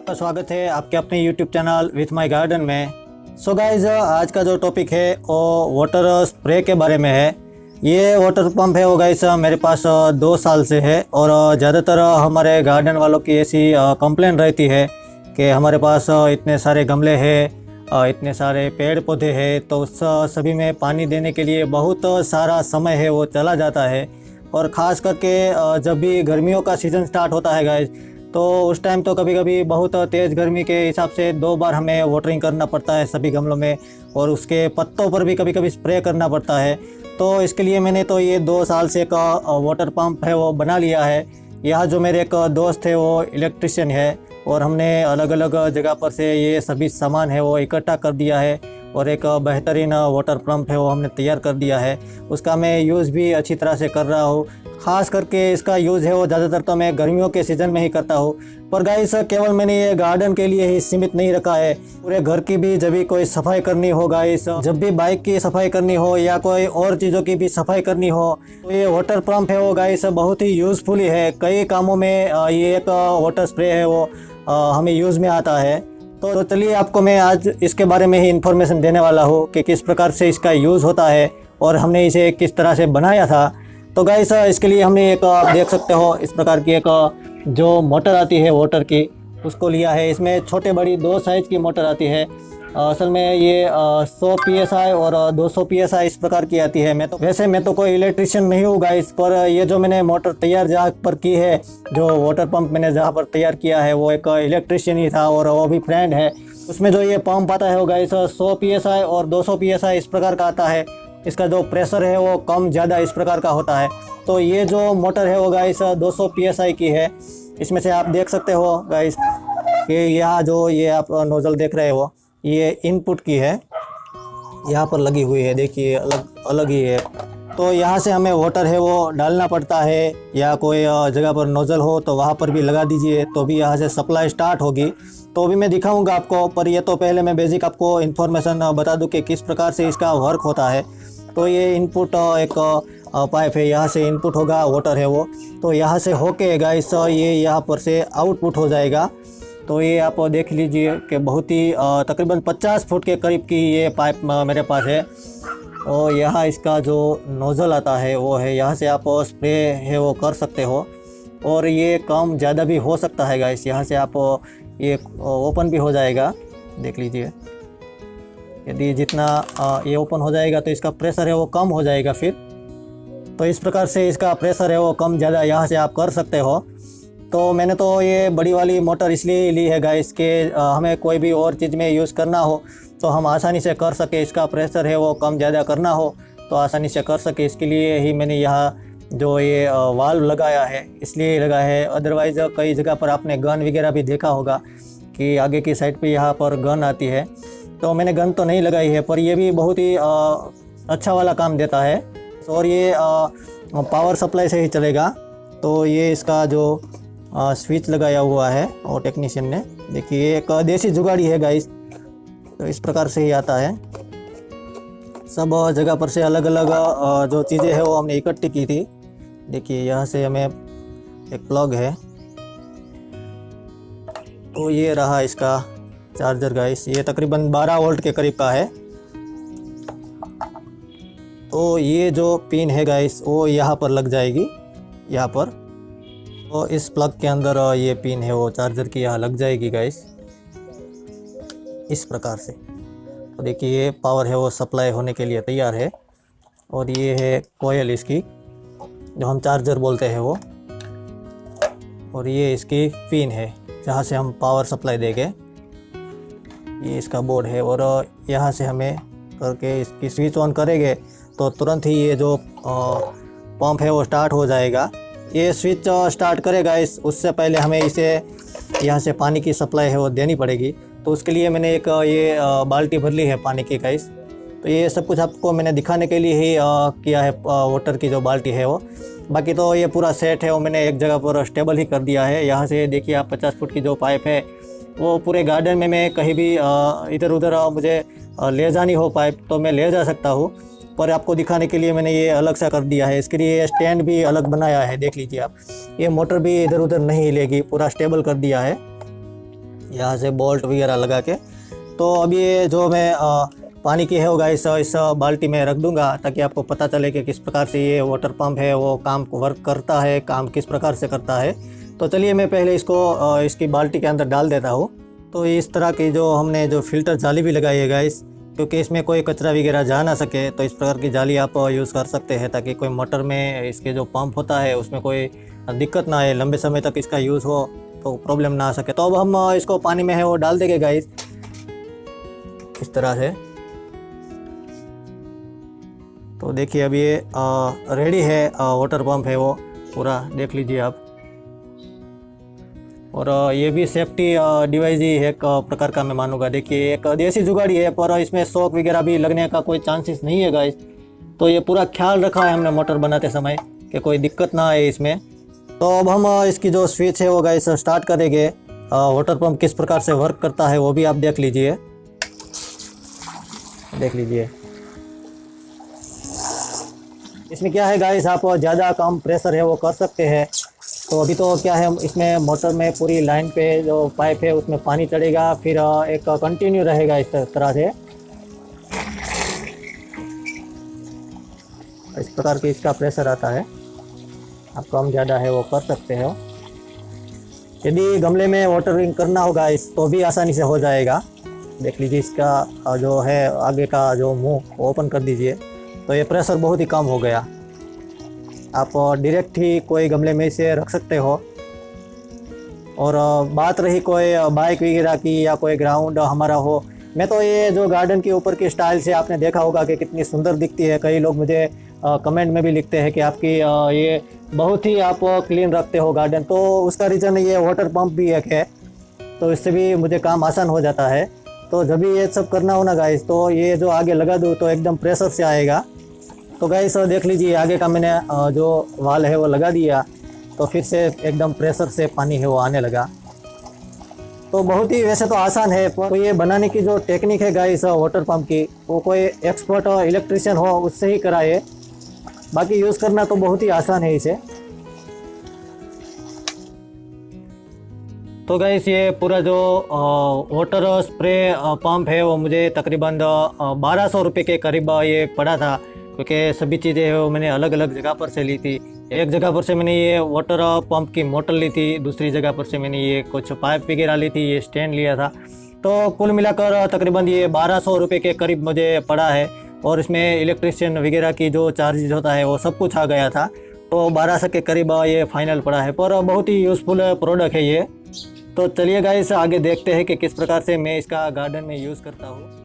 आपका स्वागत है आपके अपने YouTube channel with my garden में। सो गाइज, आज का जो टॉपिक है वो वाटर स्प्रे के बारे में है। ये वाटर पंप है वो गाइस मेरे पास 2 साल से है और ज़्यादातर हमारे गार्डन वालों की ऐसी कंप्लेन रहती है कि हमारे पास इतने सारे गमले हैं, इतने सारे पेड़ पौधे हैं, तो उस सभी में पानी देने के लिए बहुत सारा समय है वो चला जाता है। और ख़ास करके जब भी गर्मियों का सीज़न स्टार्ट होता है गाइस, तो उस टाइम तो कभी कभी बहुत तेज़ गर्मी के हिसाब से 2 बार हमें वाटरिंग करना पड़ता है सभी गमलों में, और उसके पत्तों पर भी कभी कभी स्प्रे करना पड़ता है। तो इसके लिए मैंने तो ये 2 साल से एक वाटर पंप है वो बना लिया है। यह जो मेरे एक दोस्त है वो इलेक्ट्रिशियन है, और हमने अलग अलग जगह पर से ये सभी सामान है वो इकट्ठा कर दिया है और एक बेहतरीन वाटर पंप है वो हमने तैयार कर दिया है। उसका मैं यूज़ भी अच्छी तरह से कर रहा हूँ। ख़ास करके इसका यूज़ है वो ज़्यादातर तो मैं गर्मियों के सीज़न में ही करता हूँ। पर गाइस, केवल मैंने ये गार्डन के लिए ही सीमित नहीं रखा है, पूरे घर की भी जब भी कोई सफाई करनी हो गाइस, जब भी बाइक की सफाई करनी हो या कोई और चीज़ों की भी सफाई करनी हो, तो ये वाटर पंप है वो गाइस बहुत ही यूज़फुल है। कई कामों में ये एक वाटर स्प्रे है वो हमें यूज़ में आता है। तो चलिए आपको मैं आज इसके बारे में ही इन्फॉर्मेशन देने वाला हूँ कि किस प्रकार से इसका यूज़ होता है और हमने इसे किस तरह से बनाया था। तो गाइस, इसके लिए हमने एक देख सकते हो इस प्रकार की एक जो मोटर आती है वाटर की, उसको लिया है। इसमें छोटे बड़ी 2 साइज़ की मोटर आती है। असल में ये 100 PSI और 200 PSI इस प्रकार की आती है। मैं तो कोई इलेक्ट्रिशियन नहीं हूँ गाइस, पर ये जो मैंने मोटर तैयार जहाँ पर की है, जो वाटर पंप मैंने जहाँ पर तैयार किया है, वो एक इलेक्ट्रिशियन ही था और वो भी फ्रेंड है। उसमें जो ये पंप आता है वो गाइस 100 PSI और 200 PSI इस प्रकार का आता है। इसका जो प्रेशर है वो कम ज़्यादा इस प्रकार का होता है। तो ये जो मोटर है वो गाइस 200 PSI की है। इसमें से आप देख सकते हो गाइस कि यहाँ जो ये आप नोज़ल देख रहे हो, ये इनपुट की है, यहाँ पर लगी हुई है, देखिए अलग अलग ही है। तो यहाँ से हमें वाटर है वो डालना पड़ता है, या कोई जगह पर नोज़ल हो तो वहाँ पर भी लगा दीजिए, तो भी यहाँ से सप्लाई स्टार्ट होगी। तो भी मैं दिखाऊंगा आपको, पर ये तो पहले मैं बेसिक आपको इन्फॉर्मेशन बता दूं कि किस प्रकार से इसका वर्क होता है। तो ये इनपुट एक पाइप है, यहाँ से इनपुट होगा वाटर है वो, तो यहाँ से होके गाइस ये यहाँ पर से आउटपुट हो जाएगा। तो ये आप देख लीजिए कि बहुत ही तकरीबन 50 फुट के करीब की ये पाइप मेरे पास है। और यहाँ इसका जो नोज़ल आता है वो है, यहाँ से आप स्प्रे है वो कर सकते हो, और ये कम ज़्यादा भी हो सकता है गाइस। यहाँ से आप ये ओपन भी हो जाएगा, देख लीजिए। यदि जितना ये ओपन हो जाएगा तो इसका प्रेशर है वो कम हो जाएगा फिर। तो इस प्रकार से इसका प्रेशर है वो कम ज़्यादा यहाँ से आप कर सकते हो। तो मैंने तो ये बड़ी वाली मोटर इसलिए ली है गाइस कि हमें कोई भी और चीज़ में यूज़ करना हो तो हम आसानी से कर सके, इसका प्रेशर है वो कम ज़्यादा करना हो तो आसानी से कर सके। इसके लिए ही मैंने यहाँ जो ये वाल्व लगाया है इसलिए लगाया है। अदरवाइज़ कई जगह पर आपने गन वगैरह भी देखा होगा कि आगे की साइड पे यहाँ पर गन आती है, तो मैंने गन तो नहीं लगाई है, पर ये भी बहुत ही अच्छा वाला काम देता है। और ये पावर सप्लाई से ही चलेगा। तो ये इसका जो स्विच लगाया हुआ है और टेक्नीशियन ने, देखिए एक देसी जुगाड़ी है गाइस। तो इस प्रकार से ही आता है। सब जगह पर से अलग अलग जो चीज़ें हैं वो हमने इकट्ठी की थी। देखिए यहाँ से हमें एक प्लग है, तो ये रहा इसका चार्जर गाइस। ये तकरीबन 12 वोल्ट के करीब का है। तो ये जो पिन है गाइस वो यहाँ पर लग जाएगी, यहाँ पर। तो इस प्लग के अंदर ये पिन है वो चार्जर की यहाँ लग जाएगी गाइस, इस प्रकार से। तो देखिए ये पावर है वो सप्लाई होने के लिए तैयार है। और ये है कोयल इसकी, जो हम चार्जर बोलते हैं वो। और ये इसकी पिन है जहाँ से हम पावर सप्लाई देंगे। ये इसका बोर्ड है, और यहाँ से हमें करके इसकी स्विच ऑन करेंगे तो तुरंत ही ये जो पंप है वो स्टार्ट हो जाएगा। ये स्विच स्टार्ट करेगा उससे पहले हमें इसे यहाँ से पानी की सप्लाई है वो देनी पड़ेगी। तो उसके लिए मैंने एक ये बाल्टी भर ली है पानी की गाइस। तो ये सब कुछ आपको मैंने दिखाने के लिए ही किया है, वाटर की जो बाल्टी है वो। बाकी तो ये पूरा सेट है वो मैंने एक जगह पर स्टेबल ही कर दिया है। यहाँ से देखिए आप 50 फुट की जो पाइप है वो पूरे गार्डन में मैं कहीं भी इधर उधर मुझे ले जानी हो पाइप तो मैं ले जा सकता हूँ। पर आपको दिखाने के लिए मैंने ये अलग सा कर दिया है। इसके लिए स्टैंड भी अलग बनाया है, देख लीजिए आप। ये मोटर भी इधर उधर नहीं हिलेगी, पूरा स्टेबल कर दिया है। यहाँ से बोल्ट वगैरह लगा के। तो अभी ये जो मैं पानी की है वो गाइस इस बाल्टी में रख दूंगा, ताकि आपको पता चले कि किस प्रकार से ये वाटर पंप है वो काम वर्क करता है, काम किस प्रकार से करता है। तो चलिए मैं पहले इसको इसकी बाल्टी के अंदर डाल देता हूँ। तो इस तरह की जो हमने जो फिल्टर जाली भी लगाई है गाइस, क्योंकि इसमें कोई कचरा वगैरह जा ना सके, तो इस प्रकार की जाली आप यूज़ कर सकते हैं, ताकि कोई मोटर में इसके जो पंप होता है उसमें कोई दिक्कत ना आए, लंबे समय तक इसका यूज़ हो तो प्रॉब्लम ना आ सके। तो अब हम इसको पानी में है वो डाल देंगे गाइस इस तरह से। तो देखिए अब ये रेडी है, वाटर पंप है वो पूरा, देख लीजिए आप। और ये भी सेफ्टी डिवाइस ही है एक प्रकार का, मैं मानूंगा। देखिए एक देसी जुगाड़ी है, पर इसमें शॉक वगैरह भी लगने का कोई चांसेस नहीं है गाइस। तो ये पूरा ख्याल रखा है हमने मोटर बनाते समय कि कोई दिक्कत ना आए इसमें। तो अब हम इसकी जो स्विच है वो गाइस स्टार्ट करेंगे। वाटर पंप किस प्रकार से वर्क करता है वो भी आप देख लीजिए, देख लीजिए। इसमें क्या है गाइस, आप ज़्यादा कम प्रेशर है वो कर सकते हैं। तो अभी तो क्या है, इसमें मोटर में पूरी लाइन पे जो पाइप है उसमें पानी चढ़ेगा, फिर एक कंटिन्यू रहेगा इस तरह से। इस प्रकार की इसका प्रेशर आता है, आप कम ज़्यादा है वो कर सकते हो। यदि गमले में वाटरिंग करना होगा तो भी आसानी से हो जाएगा। देख लीजिए इसका जो है आगे का जो मुंह ओपन कर दीजिए, तो ये प्रेशर बहुत ही कम हो गया। आप डायरेक्ट ही कोई गमले में इसे रख सकते हो। और बात रही कोई बाइक वगैरह की या कोई ग्राउंड हमारा हो, मैं तो ये जो गार्डन के ऊपर की स्टाइल से आपने देखा होगा कि कितनी सुंदर दिखती है। कई लोग मुझे कमेंट में भी लिखते हैं कि आपकी ये बहुत ही आप क्लीन रखते हो गार्डन। तो उसका रीज़न ये वाटर पंप भी एक है, तो इससे भी मुझे काम आसान हो जाता है। तो जब भी ये सब करना हो ना गाइस, तो ये जो आगे लगा दूँ तो एकदम प्रेशर से आएगा। तो गाइस देख लीजिए आगे का मैंने जो वाल है वो लगा दिया, तो फिर से एकदम प्रेशर से पानी है वो आने लगा। तो बहुत ही वैसे तो आसान है, पर ये बनाने की जो टेक्निक है गाइस वाटर पंप की, वो कोई एक्सपर्ट इलेक्ट्रिशियन हो उससे ही कराए। बाकी यूज़ करना तो बहुत ही आसान है इसे। तो गाइस ये पूरा जो वाटर स्प्रे पंप है वो मुझे तकरीबन 1200 रुपये के करीब ये पड़ा था, क्योंकि सभी चीज़ें है वो मैंने अलग अलग जगह पर से ली थी। एक जगह पर से मैंने ये वाटर पंप की मोटर ली थी, दूसरी जगह पर से मैंने ये कुछ पाइप वगैरह ली थी, ये स्टैंड लिया था। तो कुल मिलाकर तकरीबन ये 1200 रुपये के करीब मुझे पड़ा है। और इसमें इलेक्ट्रिशियन वगैरह की जो चार्जेस होता है वो सब कुछ आ गया था। तो 1200 के करीब ये फाइनल पड़ा है, पर बहुत ही यूज़फुल प्रोडक्ट है ये। तो चलिए गाइस आगे देखते हैं कि किस प्रकार से मैं इसका गार्डन में यूज़ करता हूँ।